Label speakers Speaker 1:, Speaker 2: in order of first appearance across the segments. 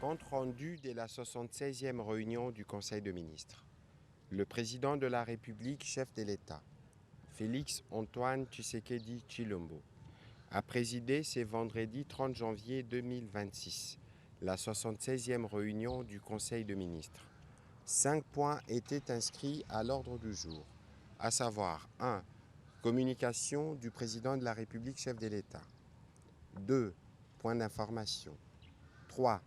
Speaker 1: Compte rendu de la 76e réunion du Conseil de ministres. Le président de la République, chef de l'État, Félix Antoine Tshisekedi Tshilombo, a présidé ce vendredi 30 janvier 2026 la 76e réunion du Conseil de ministres. 5 points étaient inscrits à l'ordre du jour, à savoir 1. Communication du président de la République, chef de l'État. 2. Point d'information. 3.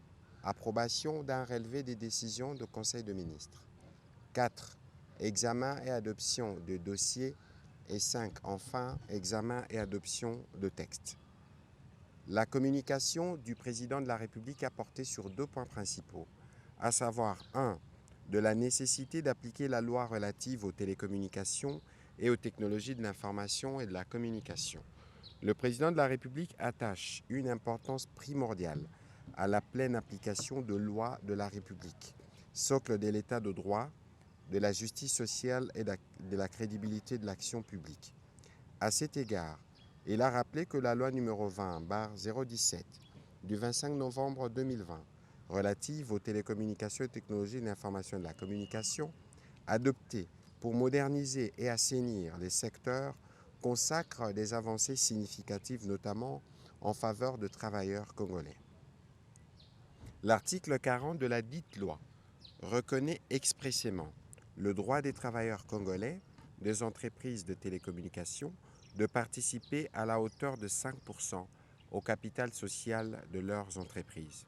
Speaker 1: Approbation d'un relevé des décisions du Conseil de ministres. 4. Examen et adoption de dossiers. Et 5. Enfin, examen et adoption de textes. La communication du président de la République a porté sur 2 points principaux, à savoir 1. De la nécessité d'appliquer la loi relative aux télécommunications et aux technologies de l'information et de la communication. Le président de la République attache une importance primordiale à la pleine application de lois de la République, socle de l'état de droit, de la justice sociale et de la crédibilité de l'action publique. À cet égard, il a rappelé que la loi numéro 20/017 du 25 novembre 2020 relative aux télécommunications et technologies de l'information et de la communication, adoptée pour moderniser et assainir les secteurs, consacre des avancées significatives, notamment en faveur de travailleurs congolais. L'article 40 de la dite loi reconnaît expressément le droit des travailleurs congolais des entreprises de télécommunications de participer à la hauteur de 5% au capital social de leurs entreprises.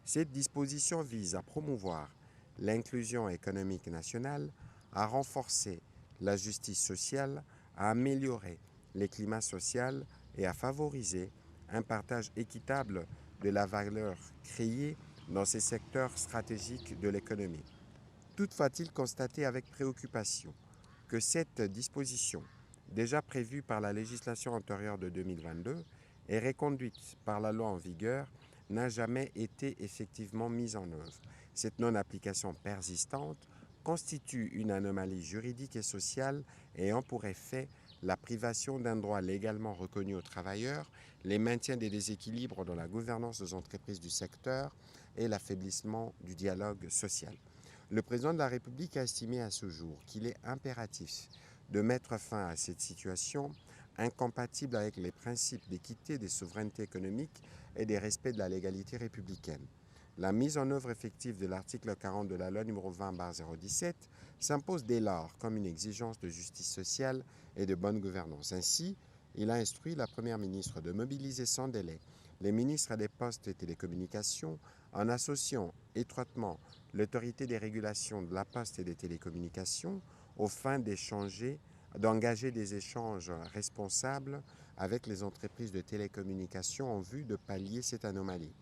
Speaker 1: Cette disposition vise à promouvoir l'inclusion économique nationale, à renforcer la justice sociale, à améliorer les climats sociaux et à favoriser un partage équitable de la valeur créée dans ces secteurs stratégiques de l'économie. Toutefois, il constaté avec préoccupation que cette disposition, déjà prévue par la législation antérieure de 2022 et reconduite par la loi en vigueur, n'a jamais été effectivement mise en œuvre. Cette non-application persistante constitue une anomalie juridique et sociale ayant pour effet la privation d'un droit légalement reconnu aux travailleurs, les maintiens des déséquilibres dans la gouvernance des entreprises du secteur et l'affaiblissement du dialogue social. Le président de la République a estimé à ce jour qu'il est impératif de mettre fin à cette situation incompatible avec les principes d'équité, de souveraineté économique et des respects de la légalité républicaine. La mise en œuvre effective de l'article 40 de la loi numéro 20/017 s'impose dès lors comme une exigence de justice sociale et de bonne gouvernance. Ainsi, il a instruit la Première ministre de mobiliser sans délai les ministres des Postes et Télécommunications en associant étroitement l'autorité des régulations de la Poste et des télécommunications aux fins d'engager des échanges responsables avec les entreprises de télécommunications en vue de pallier cette anomalie.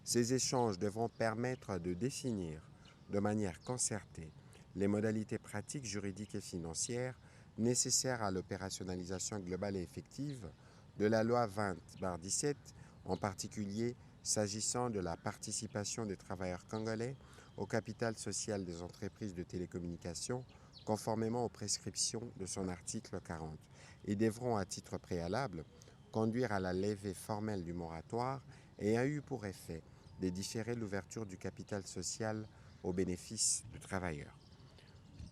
Speaker 1: Ces échanges devront permettre de définir de manière concertée les modalités pratiques, juridiques et financières nécessaires à l'opérationnalisation globale et effective de la loi 20/17, en particulier s'agissant de la participation des travailleurs congolais au capital social des entreprises de télécommunications conformément aux prescriptions de son article 40, et devront à titre préalable conduire à la levée formelle du moratoire et a eu pour effet de différer l'ouverture du capital social au bénéfice du travailleur.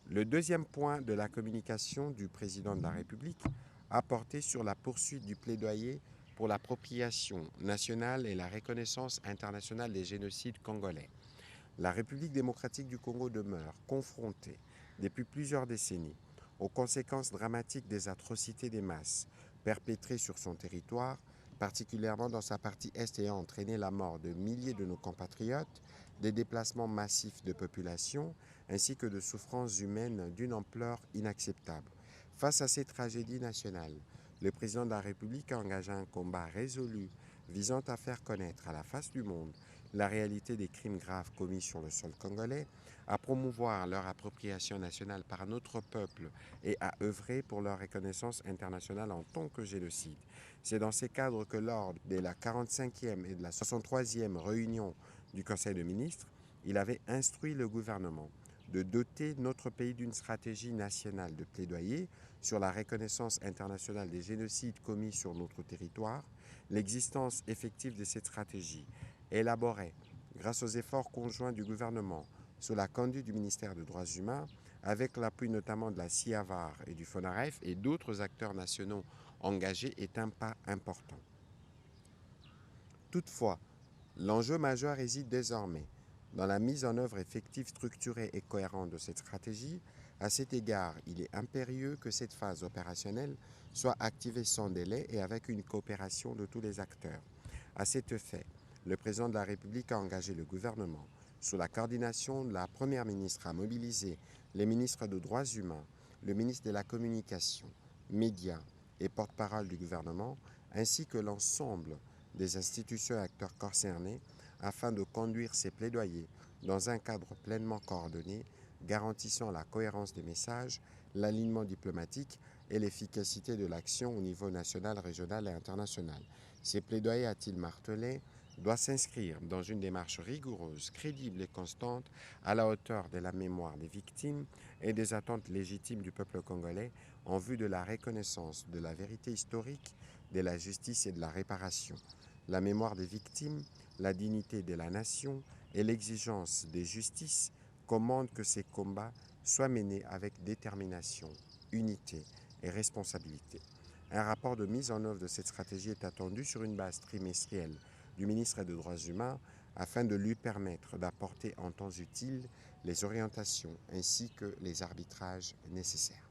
Speaker 1: Le deuxième point de la communication du président de la République a porté sur la poursuite du plaidoyer pour l'appropriation nationale et la reconnaissance internationale des génocides congolais. La République démocratique du Congo demeure confrontée depuis plusieurs décennies aux conséquences dramatiques des atrocités des masses perpétrées sur son territoire, particulièrement dans sa partie est ayant entraîné la mort de milliers de nos compatriotes, des déplacements massifs de population, ainsi que de souffrances humaines d'une ampleur inacceptable. Face à ces tragédies nationales, le président de la République a engagé un combat résolu visant à faire connaître à la face du monde la réalité des crimes graves commis sur le sol congolais, à promouvoir leur appropriation nationale par notre peuple et à œuvrer pour leur reconnaissance internationale en tant que génocide. C'est dans ces cadres que lors de la 45e et de la 63e réunion du Conseil des ministres, il avait instruit le gouvernement de doter notre pays d'une stratégie nationale de plaidoyer sur la reconnaissance internationale des génocides commis sur notre territoire, l'existence effective de cette stratégie, élaborée grâce aux efforts conjoints du gouvernement, sous la conduite du ministère des Droits humains, avec l'appui notamment de la CIAVAR et du FONAREF et d'autres acteurs nationaux engagés, est un pas important. Toutefois, l'enjeu majeur réside désormais dans la mise en œuvre effective, structurée et cohérente de cette stratégie. À cet égard, il est impérieux que cette phase opérationnelle soit activée sans délai et avec une coopération de tous les acteurs. À cet effet, le président de la République a engagé le gouvernement, sous la coordination de la Première ministre, à mobiliser les ministres des Droits humains, le ministre de la Communication, médias et porte-parole du gouvernement, ainsi que l'ensemble des institutions et acteurs concernés afin de conduire ces plaidoyers dans un cadre pleinement coordonné, garantissant la cohérence des messages, l'alignement diplomatique et l'efficacité de l'action au niveau national, régional et international. Ces plaidoyers, a-t-il martelé, doivent s'inscrire dans une démarche rigoureuse, crédible et constante, à la hauteur de la mémoire des victimes et des attentes légitimes du peuple congolais en vue de la reconnaissance de la vérité historique, de la justice et de la réparation. La mémoire des victimes, la dignité de la nation et l'exigence de justice commandent que ces combats soient menés avec détermination, unité et responsabilité. Un rapport de mise en œuvre de cette stratégie est attendu sur une base trimestrielle du ministre des Droits humains afin de lui permettre d'apporter en temps utile les orientations ainsi que les arbitrages nécessaires.